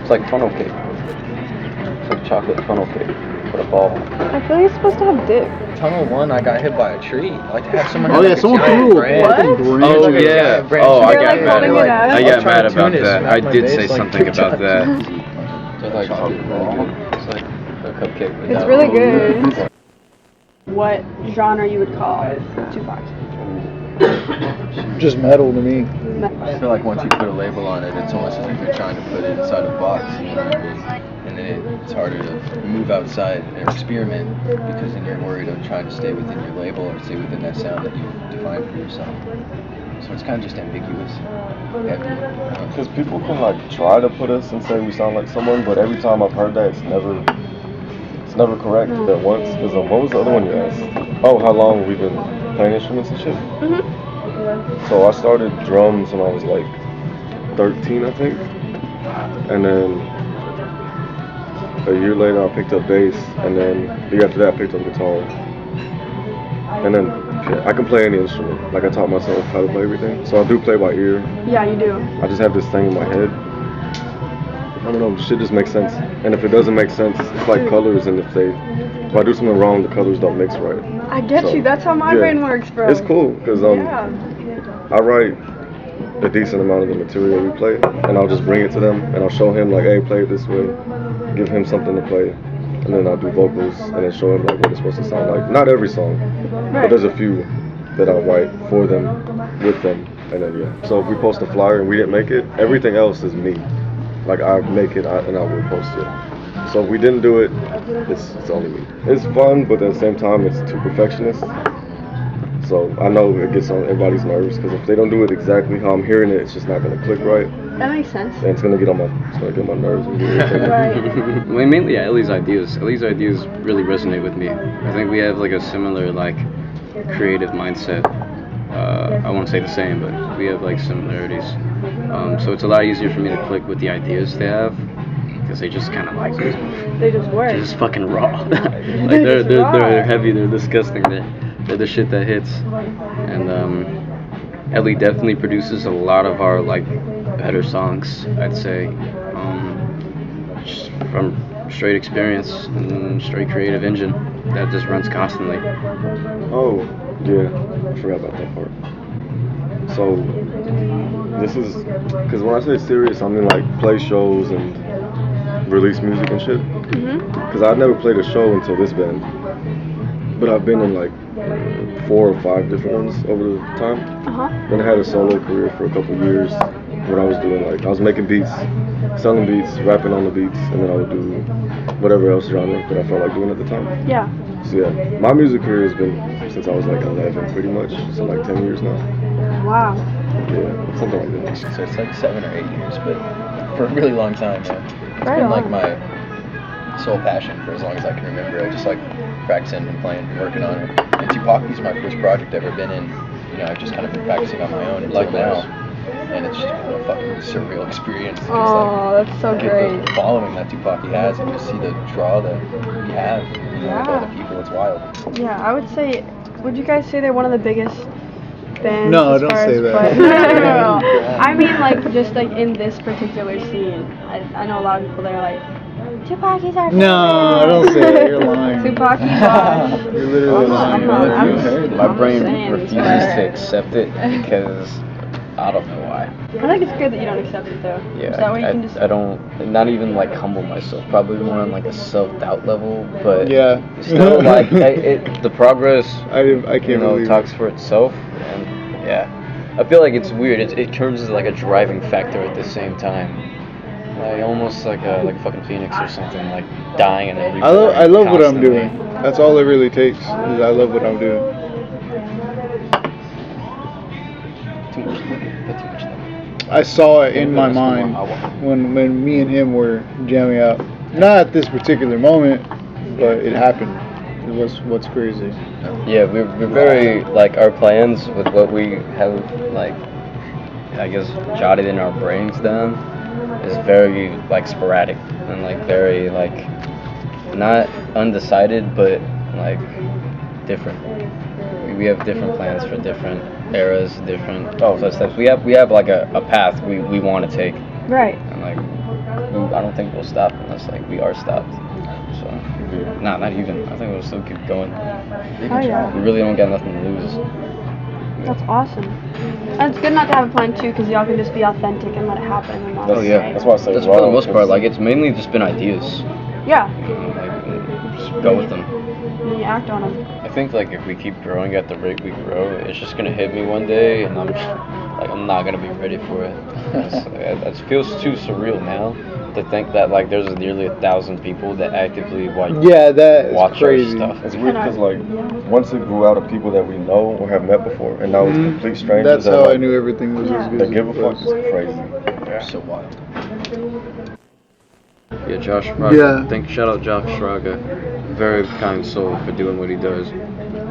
It's like funnel cake. It's like chocolate funnel cake with a ball. I feel like it's supposed to have dip. Tunnel 1, I got hit by a tree. I like to have someone. Oh yeah, someone threw a fucking branch. Oh Like a yeah. giant branch. Oh, I You're, got like, mad. holding it up. I was got trying mad to about tune it, that. smack I my did face, say like, something about that. It's like chocolate ball. It's like a cupcake. It's without really all- good. What genre you would call Tupac? Just metal to me. I feel like once you put a label on it, it's almost as if you're trying to put it inside a box, you know what I mean? And then it's harder to move outside and experiment because then you're worried of trying to stay within your label or stay within that sound that you've defined for yourself. So it's kind of just ambiguous. Because people can like try to put us and say we sound like someone, but every time I've heard that, it's never correct at once. Because what was the other one you asked? Oh, how long we've been playing instruments and shit? So I started drums when I was like 13, I think, and then a year later I picked up bass, and then the year after that I picked up guitar, and then I can play any instrument. Like I taught myself how to play everything, so I do play by ear. Yeah, you do. I just have this thing in my head. I don't know, shit just makes sense. And if it doesn't make sense, it's like colors, and if I do something wrong, the colors don't mix right. I get So, you. That's how my yeah. brain works, bro. It's cool, because Yeah. I write a decent amount of the material we play, and I'll just bring it to them, and I'll show him, like, hey, play it this way, give him something to play, and then I'll do vocals, and then show him, like, what it's supposed to sound like. Not every song, but there's a few that I'll write for them, with them, and then, yeah. So if we post a flyer and we didn't make it, everything else is me. Like, I make it, and I will post it. So if we didn't do it, it's only me. It's fun, but at the same time, it's too perfectionist. So I know it gets on everybody's nerves, because if they don't do it exactly how I'm hearing it, it's just not gonna click right, That makes sense. and it's gonna get on my nerves. And get irritated. Right. Well, mainly, yeah, Ellie's ideas. Ellie's ideas really resonate with me. I think we have like a similar like creative mindset. I won't say the same, but we have like similarities. So it's a lot easier for me to click with the ideas they have, because they just kind of like They just work. they're just fucking raw. Like they're heavy, they're disgusting. They're the shit that hits. And Ellie definitely produces a lot of our like better songs, I'd say, just from straight experience and straight creative engine that just runs constantly. Oh, yeah, I forgot about that part. So this is, because when I say serious, I mean like play shows and release music and shit. Because I've never played a show until this band, but I've been in like 4 or 5 different ones over the time. Then I had a solo career for a couple years when I was doing like, I was making beats, selling beats, rapping on the beats, and then I would do whatever else genre that I felt like doing at the time. Yeah. So yeah, my music career has been since I was like 11 pretty much, so like 10 years now. Wow. Yeah, something like that. So it's like 7 or 8 years, but for a really long time, man. It's Right been like on. my sole passion for as long as I can remember. I just like practicing and playing and working on it. And Tupaki's my first project I've ever been in. You know, I've just kind of been practicing on my own until now. And it's just been a fucking surreal experience. Just Oh, that's so get great. the following that Tupaki has and just see the draw that we have, you know, with all the people. It's wild. Yeah, I would say, would you guys say they're one of the biggest bands? No, as don't far say as that. play- No. I mean, like, just like in this particular scene. I know a lot of people that are like, Tupaki's our favorite. No, don't say that. You're lying. Tupaki's ours. You're literally lying. My brain saying, refuses but- to accept it because I don't know why. I think it's good that you don't accept it though. Yeah, So that way you can just. I don't, not even like humble myself, probably more on like a self-doubt level, but Yeah. still like the progress, I can't you know, believe talks it. for itself, and yeah, I feel like it's weird. It turns as like a driving factor at the same time, like almost like a fucking phoenix or something, like dying and then I love what I'm constantly. doing. That's all it really takes. Is I love what I'm doing. Too much thinking. Put too much thinking. I saw it in my mind when me and him were jamming out. Not at this particular moment, but it happened. It was what's crazy. Yeah, we're very, like, our plans with what we have, like, I guess, jotted in our brains down is very, like, sporadic and, like, very, like, not undecided, but, like, different. We have different plans for different eras, different steps. We have like a path we want to take. Right. And, like, I don't think we'll stop unless like we are stopped. So, not even. I think we'll still keep going. Oh yeah. We really don't got nothing to lose. That's awesome. And it's good not to have a plan too, because y'all can just be authentic and let it happen. And not That's, say, that's why I say That's raw, for the most part. 'cause Like it's mainly just been ideas. yeah. Like just go with them. And then you act on them. I think like if we keep growing at the rate we grow, it's just gonna hit me one day, and I'm not gonna be ready for it. It feels too surreal now to think that like there's nearly 1,000 people that actively like Yeah, that is watch crazy. our stuff. it's weird because like once it grew out of people that we know or have met before, and now it's Mhm. complete strangers. That's that, how like, I knew everything was Yeah. as good That as give a it fuck was. is crazy. So wild. Yeah, Josh Raga. Yeah. Shout out Josh Raga. Very kind soul for doing what he does.